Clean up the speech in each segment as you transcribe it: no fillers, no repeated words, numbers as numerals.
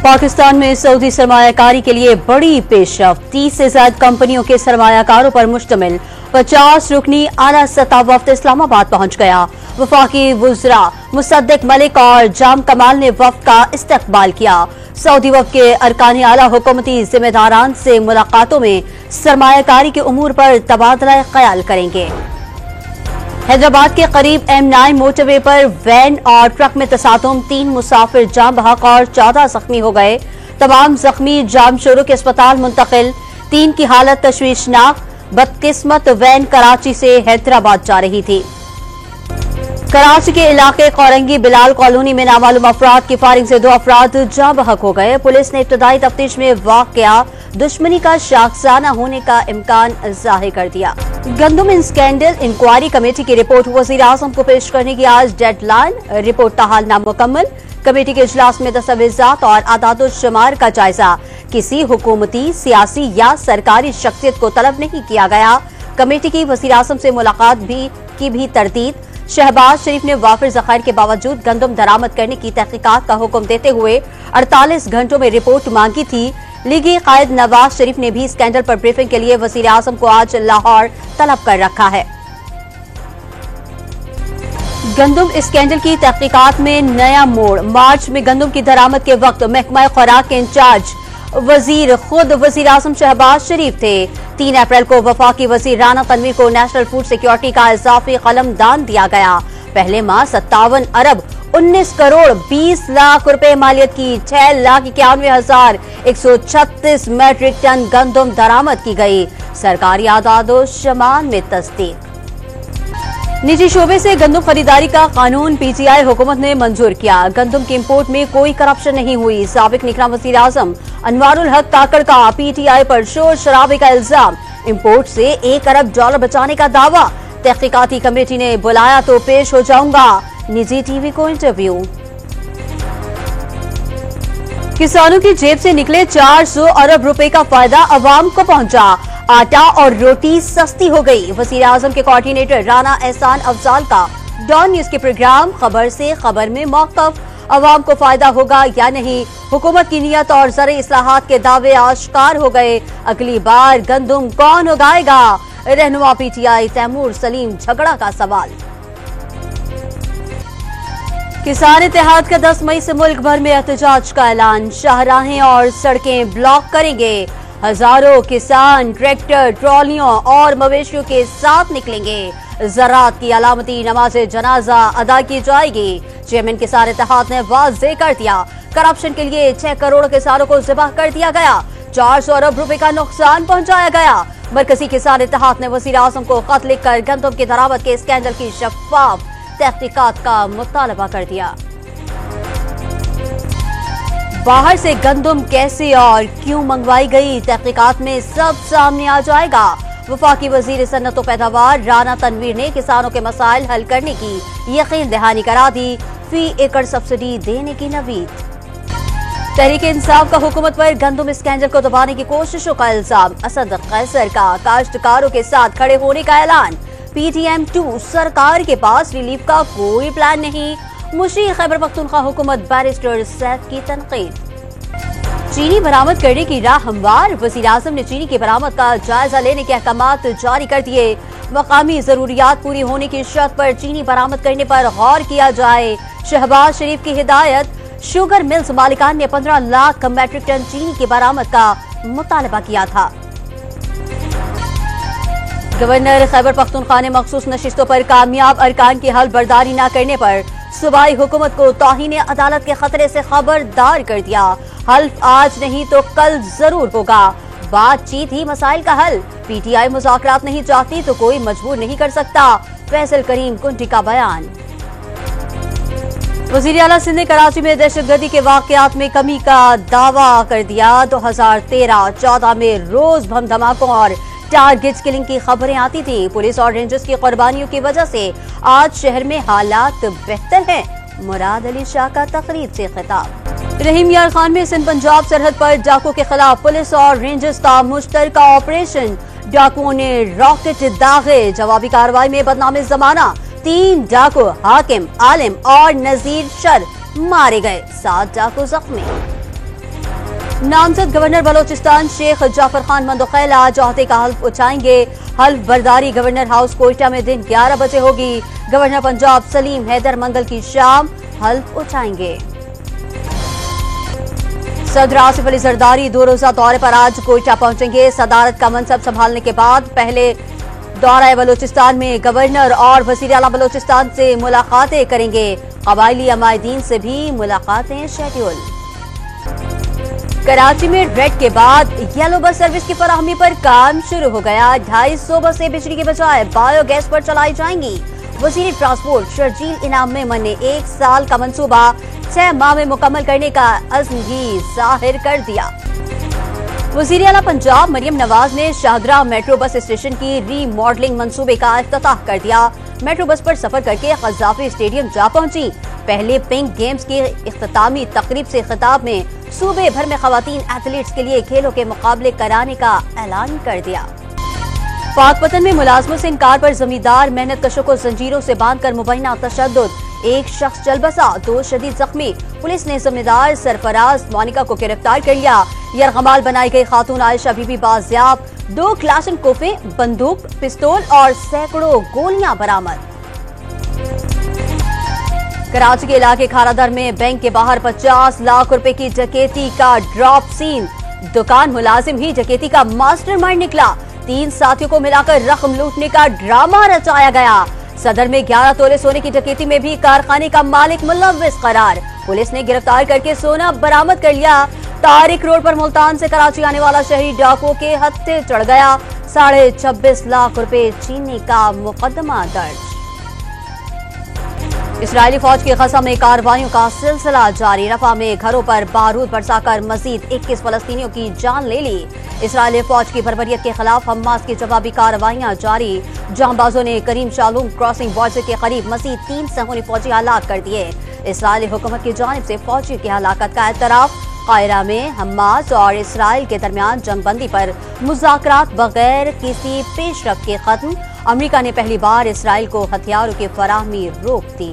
पाकिस्तान में सऊदी सरमायाकारी के लिए बड़ी पेशरफ्त। 30 से ज्यादा कंपनियों के सरमायाकारों पर मुश्तमिल 50 रुकनी आला सतह वफ्द इस्लामाबाद पहुंच गया। वफाकी वुज़रा मुसद्दिक मलिक और जाम कमाल ने वफ्द का इस्तकबाल किया। सऊदी वफ्द के अरकान आला हुकूमती जिम्मेदारान से मुलाकातों में सरमायाकारी के उमूर पर तबादला ख्याल करेंगे। हैदराबाद के करीब M9 मोटरवे पर वैन और ट्रक में तसादुम, 3 मुसाफिर जाम बहक और 14 जख्मी हो गए। तमाम जख्मी जामशोरों के अस्पताल मुंतकिल। 3 की हालत तशवीशनाक। बदकिस्मत वैन कराची से हैदराबाद जा रही थी। कराची के इलाके कौरंगी बिलाल कॉलोनी में नामालूम अफराद की फायरिंग से 2 अफराद जाँ बहक हो गए। पुलिस ने इब्तदाई तफ्तीश में वाक़या दुश्मनी का शाखसाना होने का इम्कान जाहिर कर दिया। गंदम स्कैंडल इंक्वायरी कमेटी की रिपोर्ट वज़ीर आज़म को पेश करने की आज डेडलाइन। रिपोर्ट ताहाल नामुकम्मल। कमेटी के इजलास में दस्तावेजात और आदाद-ओ-शुमार का जायजा किसी हुकूमती, सियासी या सरकारी शख्सियत को तलब नहीं किया गया। कमेटी की वज़ीर आज़म से मुलाकात की भी तरदीद। शहबाज शरीफ ने वाफिर ज़खायर के बावजूद गंदम दरामद करने की तहकीकात का हुक्म देते हुए 48 घंटों में रिपोर्ट मांगी थी। लीगी कायद नवाज शरीफ ने भी स्कैंडल पर ब्रीफिंग के लिए वज़ीर आज़म को आज लाहौर तलब कर रखा है। गंदम स्कैंडल की तहकीकात में नया मोड़। मार्च में गंदम की दरामद के वक्त महकमा खुराक के इंचार्ज वजीर खुद वज़ीर आज़म शहबाज शरीफ थे। 3 अप्रैल को वफाकी वजीर राना तनवीर को नेशनल फूड सिक्योरिटी का इजाफी कलम दान दिया गया। पहले माह 57 अरब 19 करोड़ 20 लाख रुपए मालियत की 6,91,136 मैट्रिक टन गंदम दरामद की गई। सरकारी आदाद-ओ-शुमार में तस्दीक। निजी शोबे से गंदम खरीदारी का कानून PTI हुकूमत ने मंजूर किया। गंदम की इम्पोर्ट में कोई करप्शन नहीं हुई। साबिक निगरान वज़ीर आज़म अनवारुल हक काकड़ का PTI पर शोर शराबे का इल्जाम। इम्पोर्ट से $1 अरब बचाने का दावा। तहकीकाती कमेटी ने बुलाया तो पेश हो जाऊंगा। निजी टीवी को इंटरव्यू। किसानों की जेब से निकले 400 अरब रुपए का फायदा अवाम को पहुंचा। आटा और रोटी सस्ती हो गई। वज़ीर आज़म के कोऑर्डिनेटर राना एहसान अफजाल का डॉन न्यूज के प्रोग्राम खबर से खबर में मौक़िफ़। अवाम को फायदा होगा या नहीं, हुकूमत की नियत और ज़रूरी इस्लाहात के दावे आश्कार हो गए। अगली बार गंदम कौन उगाएगा? रहनुमा PTI तैमूर सलीम झगड़ा का सवाल। किसान इत्तेहाद का 10 मई से मुल्क भर में एहतजाज का ऐलान। शाहराहें और सड़कें ब्लॉक करेंगे। हजारों किसान ट्रैक्टर, ट्रॉलियों और मवेशियों के साथ निकलेंगे। ज़राअत की अलामती नमाज जनाजा अदा की जाएगी। चेयरमैन किसान इत्तेहाद ने वाज़ेह कर दिया, करप्शन के लिए 6 करोड़ किसानों को ज़िबा कर दिया गया। 400 अरब रुपए का नुकसान पहुंचाया गया। मरकजी किसान इत्तेहाद ने वज़ीर आज़म को खत लिखकर गंदम की दरामद के स्कैंडल की शफ़ाफ तहकीकात का मुतालबा कर दिया। बाहर से गंदम कैसे और क्यों मंगवाई गई, तहकीकात में सब सामने आ जाएगा। वफाकी वजीर सन्नत व पैदावार राना तनवीर ने किसानों के मसाइल हल करने की यकीन दहानी करा दी। फी एकड़ सब्सिडी देने की नवीद। तहरीक इंसाफ का हुकूमत पर गंदम स्कैंडल को दबाने की कोशिशों का इल्जाम। असद कैसर का काश्तकारों के साथ खड़े होने का ऐलान। PTM-2 सरकार के पास रिलीफ का कोई प्लान नहीं। मुशीर खैबर पख्तूनख्वा हुकूमत बैरिस्टर सैफ की तनकीद। चीनी बरामद करने की राह हमवार। वज़ीर आज़म ने चीनी की बरामद का जायजा लेने के अहकामात जारी कर दिए। मकामी जरूरियात पूरी होने की शर्त पर चीनी बरामद करने पर गौर किया जाए। शहबाज शरीफ की हिदायत। शुगर मिल्स मालिकान ने 15 लाख मैट्रिक टन चीनी की बरामद का मुतालबा किया था। गवर्नर खैबर पख्तूनख्वा ने मखसूस नशिस्तों पर कामयाब अरकान की हल बर्दारी न करने पर सूबाई हुकूमत को तौहीन अदालत के खतरे से खबरदार कर दिया। हल्फ आज नहीं तो कल जरूर होगा। बातचीत ही मसाइल का हल। PTI मुज़ाकरात नहीं चाहती तो कोई मजबूर नहीं कर सकता। फैसल करीम कुंटी का बयान। वज़ीर आला सिंध ने कराची में दहशतगर्दी के वाक़यात में कमी का दावा कर दिया। 2013-14 में रोज बम धमाकों और टारगेट किलिंग की खबरें आती थी। पुलिस और रेंजर्स की कुर्बानियों की वजह से आज शहर में हालात बेहतर हैं। मुराद अली शाह का तकरीर से खिताब। रहीम यार खान में सिंध पंजाब सरहद पर डाकुओं के खिलाफ पुलिस और रेंजर्स का मुश्तरका ऑपरेशन। डाकुओं ने रॉकेट दागे। जवाबी कार्रवाई में बदनामी जमाना। 3 डाकू हाकिम, आलिम और नजीर शर मारे गए। 7 डाकू जख्मी। नामजद गवर्नर बलोचिस्तान शेख जाफर खान मंदोखैल आज ओहदे का हल्फ उठाएंगे। हल्फ बर्दारी गवर्नर हाउस कोयटा में दिन 11 बजे होगी। गवर्नर पंजाब सलीम हैदर मंगल की शाम हल्फ उठाएंगे। सदर आसिफ अली जरदारी 2 रोजा दौरे पर आज कोयटा पहुंचेंगे। सदारत का मनसब संभालने के बाद पहले दौरा बलोचिस्तान में गवर्नर और वजीर आला बलोचिस्तान से मुलाकातें करेंगे। कबायली अमायदीन से भी मुलाकातें शेड्यूल। कराची में रेड के बाद येलो बस सर्विस की फराहमी पर काम शुरू हो गया। 250 बसें बिजली के बजाय बायोगैस पर चलाई जाएंगी। वजीर ट्रांसपोर्ट शर्जील इनाम मेमन ने 1 साल का मंसूबा 6 माह में मुकम्मल करने का अज़्म भी जाहिर कर दिया। वजीर आला पंजाब मरियम नवाज ने शाहदरा मेट्रो बस स्टेशन की रीमॉडलिंग मंसूबे का इफ्तिताह कर दिया। मेट्रो बस पर सफर करके क़ज़ाफ़ी स्टेडियम जा पहुंची। पहले पिंक गेम्स के इख्तितामी तकरीब से खिताब में सूबे भर में खवातीन एथलीट्स के लिए खेलों के मुकाबले कराने का ऐलान कर दिया। पाकपतन में मुलाजमों से इनकार पर जमींदार मेहनत कशों को जंजीरों से बांधकर मुबैना तशद्दुद। 1 शख्स चल बसा, 2 शदीद जख्मी। पुलिस ने जमींदार सरफराज मोनिका को गिरफ्तार कर लिया। यरगमाल बनाई गई खातून आयशा बीबी बाजियाब। 2 क्लाशनकोफे, बंदूक, पिस्तौल और सैकड़ों गोलियां बरामद। कराची के इलाके खारादर में बैंक के बाहर 50 लाख रुपए की डकैती का ड्रॉप सीन। दुकान मुलाजिम ही डकैती का मास्टरमाइंड निकला। 3 साथियों को मिलाकर रकम लूटने का ड्रामा रचाया गया। सदर में 11 तोले सोने की डकैती में भी कारखाने का मालिक मुलव्विस करार। पुलिस ने गिरफ्तार करके सोना बरामद कर लिया। तारिक रोड पर मुल्तान से कराची आने वाला शहरी डाकुओं के हत्थे चढ़ गया। 26.5 लाख रुपए छीनने का मुकदमा दर्ज। इसराइली फौज की गजा में कार्रवाइयों का सिलसिला जारी। रफा में घरों पर बारूद बरसाकर मजीद 21 फलस्तीनियों की जान ले ली। इसराइली फौज की बर्बरियत के खिलाफ हमास की जवाबी कार्रवाइयां जारी। जांबाजों ने करीम शालूम क्रॉसिंग बॉर्डर के करीब मजीद 3 सहूनी फौजी हलाक कर दिए। इसराइली हुकूमत की जानिब से फौजी की हलाकत का एतराफ। कायरा में हमास और इसराइल के दरमियान जंगबंदी पर मुज़ाकरात बगैर किसी पेशरफ्त के खत्म। अमरीका ने पहली बार इसराइल को हथियारों की फराहमी रोक दी।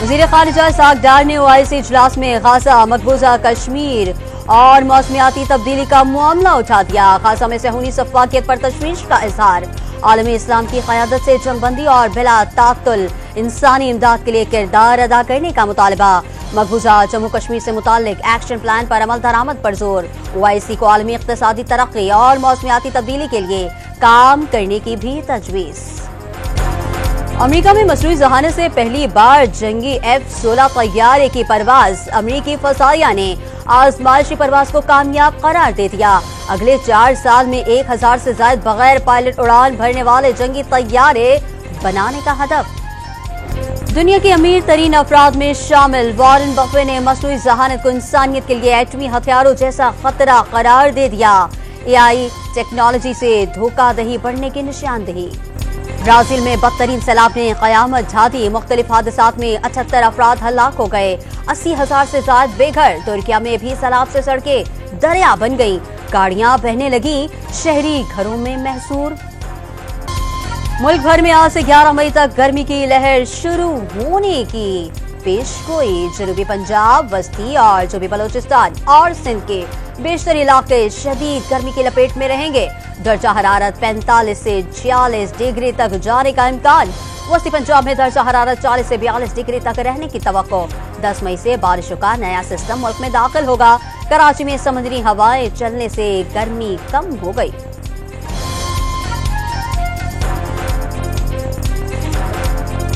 वज़ीर ख़ारिजा इसहाक़ डार ने OIC इजलास में गाज़ा, मकबूजा कश्मीर और मौसमियाती तब्दीली का मामला उठा दिया। गाज़ा में सहूनी सफ़ाकियत पर तशवीश का इजहार। आलमी इस्लाम की क़यादत से जंगबंदी और बिला तातुल इंसानी इमदाद के लिए किरदार अदा करने का मुतालबा। मकबूजा जम्मू कश्मीर से मुताल्लिक एक्शन प्लान पर अमल दरामद पर जोर। OIC को आलमी इक़्तिसादी तरक्की और मौसमियाती तब्दीली के लिए काम करने की भी तजवीज़। अमेरिका में मसनूई जहानत से पहली बार जंगी F-16 तैयारे की परवाज। अमेरिकी फसाया ने आजमाइशी परवाज को कामयाब करार दे दिया। अगले 4 साल में 1000 से ज्यादा बगैर पायलट उड़ान भरने वाले जंगी तैयारे बनाने का हदफ। दुनिया के अमीर तरीन अफराद में शामिल वॉरेन बफे ने मसनूई जहानत को इंसानियत के लिए एटमी हथियारों जैसा खतरा करार दे दिया। AI टेक्नोलॉजी से धोखाधड़ी बढ़ने की निशानदेही। ब्राजील में बदतरीन सैलाब ने कयामत ढा दी। मुख्तलिफ हादसात में 78 अफराद हलाक हो गए। 80,000 से ज्यादा बेघर। तुर्किया में भी सैलाब से सड़कें दरिया बन गईं। गाड़ियां बहने लगी। शहरी घरों में महसूर। मुल्क भर में आज से 11 मई तक गर्मी की लहर शुरू होने की पेशगोई। जनूबी पंजाब, वस्ती और जनूबी बलोचिस्तान और सिंध के बेशतर इलाके शदीद गर्मी की लपेट में रहेंगे। दर्जा हरारत 45 से 46 डिग्री तक जाने का इम्कान। वस्ती पंजाब में दर्जा हरारत 40 से 42 डिग्री तक रहने की तवक्को। 10 मई से बारिशों का नया सिस्टम मुल्क में दाखिल होगा। कराची में समुद्री हवाएं चलने से गर्मी कम हो गई।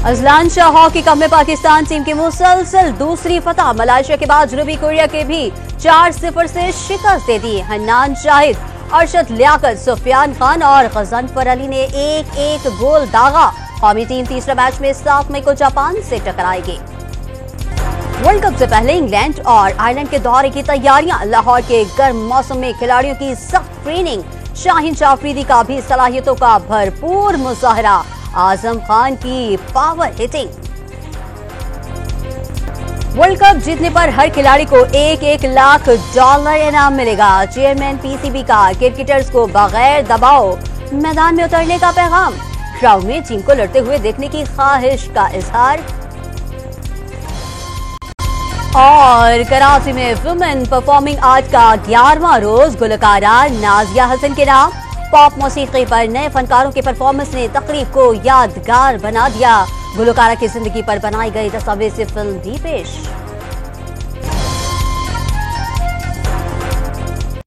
अजलान शाह हॉकी कप में पाकिस्तान टीम की मुसलसल दूसरी फतह। मलेशिया के बाद जनूबी कोरिया के भी 4-0 से शिकस्त दे दी। हन्नान शाहिद, अरशद लियाकत, सुफियान खान और गजनफर अली ने 1-1 गोल दागा। कौमी टीम तीसरे मैच में 7 मई को जापान से टकराएगी। वर्ल्ड कप से पहले इंग्लैंड और आयरलैंड के दौरे की तैयारियां। लाहौर के गर्म मौसम में खिलाड़ियों की सख्त ट्रेनिंग। शाहीन जाफरीदी का भी सलाहियतों का भरपूर मुजाहरा। आजम खान की पावर हिटिंग। वर्ल्ड कप जीतने पर हर खिलाड़ी को $1-1 लाख इनाम मिलेगा। चेयरमैन PCB का क्रिकेटर्स को बगैर दबाव मैदान में उतरने का पैगाम। ग्राउंड में टीम को लड़ते हुए देखने की ख्वाहिश का इजहार। और कराची में वुमेन परफॉर्मिंग आर्ट का 11वां रोज गुलकारा नाजिया हसन के नाम। पॉप मौसीकी पर नए फनकारों के परफॉर्मेंस ने तकरीब को यादगार बना दिया। गुलकारा की जिंदगी पर बनाई गई दस्तावेजी फिल्म भी पेश।